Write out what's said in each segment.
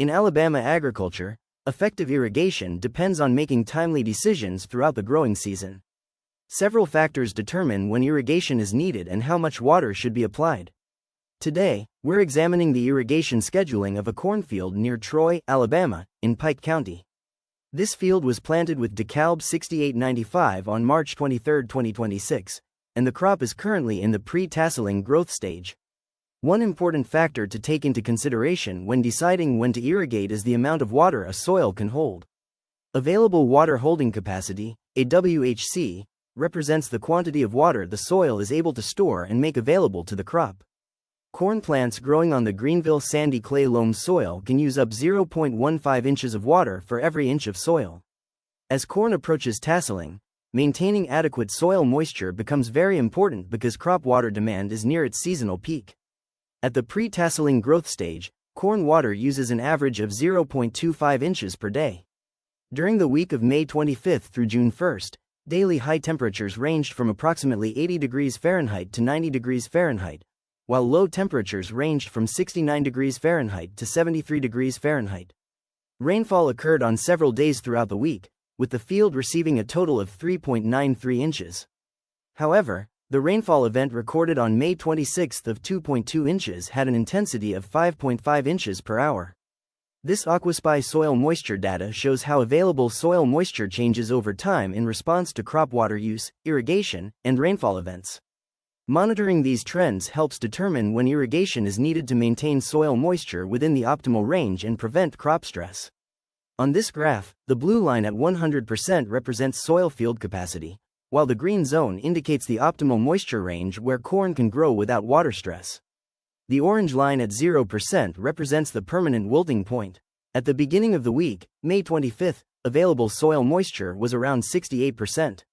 In Alabama agriculture, effective irrigation depends on making timely decisions throughout the growing season. Several factors determine when irrigation is needed and how much water should be applied. Today, we're examining the irrigation scheduling of a cornfield near Troy, Alabama, in Pike County. This field was planted with DeKalb 6895 on March 23, 2026, and the crop is currently in the pre-tasseling growth stage. One important factor to take into consideration when deciding when to irrigate is the amount of water a soil can hold. Available water holding capacity, AWHC, represents the quantity of water the soil is able to store and make available to the crop. Corn plants growing on the Greenville sandy clay loam soil can use up 0.15 inches of water for every inch of soil. As corn approaches tasseling, maintaining adequate soil moisture becomes very important because crop water demand is near its seasonal peak. At the pre-tasseling growth stage, corn water uses an average of 0.25 inches per day. During the week of May 25 through June 1, daily high temperatures ranged from approximately 80 degrees Fahrenheit to 90 degrees Fahrenheit, while low temperatures ranged from 69 degrees Fahrenheit to 73 degrees Fahrenheit. Rainfall occurred on several days throughout the week, with the field receiving a total of 3.93 inches. However, the rainfall event recorded on May 26 of 2.2 inches had an intensity of 5.5 inches per hour. This AquaSpy soil moisture data shows how available soil moisture changes over time in response to crop water use, irrigation, and rainfall events. Monitoring these trends helps determine when irrigation is needed to maintain soil moisture within the optimal range and prevent crop stress. On this graph, the blue line at 100% represents soil field capacity, while the green zone indicates the optimal moisture range where corn can grow without water stress. The orange line at 0% represents the permanent wilting point. At the beginning of the week, May 25, available soil moisture was around 68%.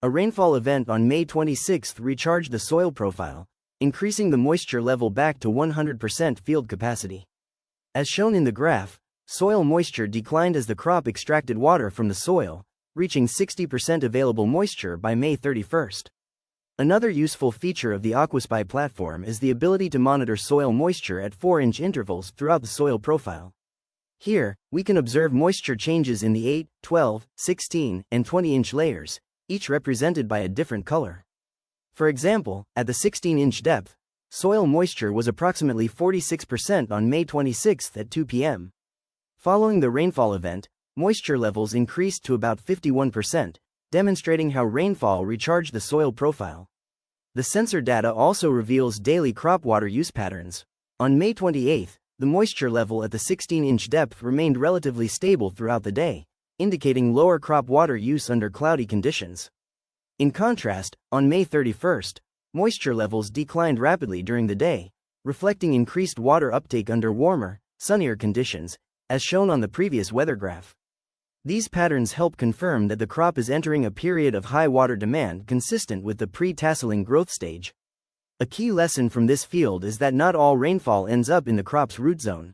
A rainfall event on May 26 recharged the soil profile, increasing the moisture level back to 100% field capacity. As shown in the graph, soil moisture declined as the crop extracted water from the soil, reaching 60% available moisture by May 31. Another useful feature of the AquaSpy platform is the ability to monitor soil moisture at 4-inch intervals throughout the soil profile. Here, we can observe moisture changes in the 8, 12, 16, and 20-inch layers, each represented by a different color. For example, at the 16-inch depth, soil moisture was approximately 46% on May 26 at 2 p.m. Following the rainfall event, moisture levels increased to about 51%, demonstrating how rainfall recharged the soil profile. The sensor data also reveals daily crop water use patterns. On May 28, the moisture level at the 16-inch depth remained relatively stable throughout the day, indicating lower crop water use under cloudy conditions. In contrast, on May 31, moisture levels declined rapidly during the day, reflecting increased water uptake under warmer, sunnier conditions, as shown on the previous weather graph. These patterns help confirm that the crop is entering a period of high water demand consistent with the pre-tasseling growth stage. A key lesson from this field is that not all rainfall ends up in the crop's root zone.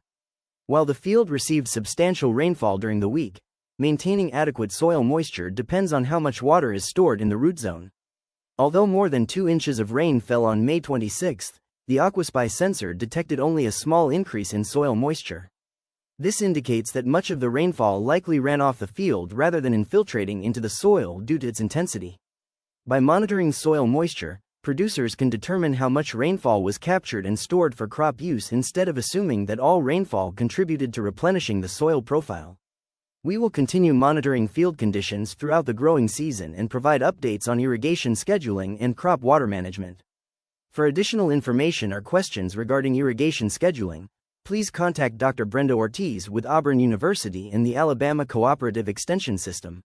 While the field received substantial rainfall during the week, maintaining adequate soil moisture depends on how much water is stored in the root zone. Although more than 2 inches of rain fell on May 26, the AquaSpy sensor detected only a small increase in soil moisture. This indicates that much of the rainfall likely ran off the field rather than infiltrating into the soil due to its intensity. By monitoring soil moisture, producers can determine how much rainfall was captured and stored for crop use instead of assuming that all rainfall contributed to replenishing the soil profile. We will continue monitoring field conditions throughout the growing season and provide updates on irrigation scheduling and crop water management. For additional information or questions regarding irrigation scheduling, please contact Dr. Brenda Ortiz with Auburn University and the Alabama Cooperative Extension System.